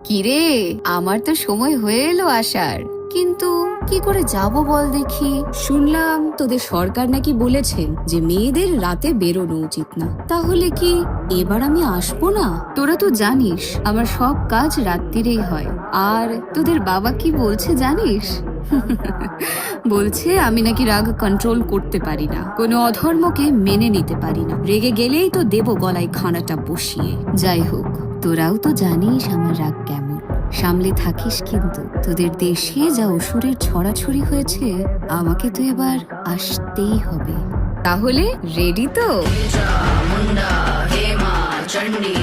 কিরে, আমার তো সময় হয়ে এলো আসার, কিন্তু কি করে যাব বল দেখি। শুনলাম তোদের সরকার নাকি বলেছেন যে মেয়েদের রাতে বেরোনো উচিত না। তাহলে কি এবার আমি আসবো না? তোরা তো জানিস আমার সব কাজ রাত্রিরেই হয়। আর তোদের বাবা কি বলছে জানিস? বলছে আমি নাকি রাগ কন্ট্রোল করতে পারি না, কোনো অধর্মকে মেনে নিতে পারি না, রেগে গেলেই তো দেব গলায় খানাটা বসিয়ে। যাই হোক, তোরাও তো জানিস আমার রাগ কেমন, সামলে থাকিস কিন্তু। তোদের দেশে যা অসুরের ছড়াছড়ি হয়েছে, আমাকে তো এবার আসতেই হবে। তাহলে রেডি তো? মুন্ডা হেমা চণ্ডী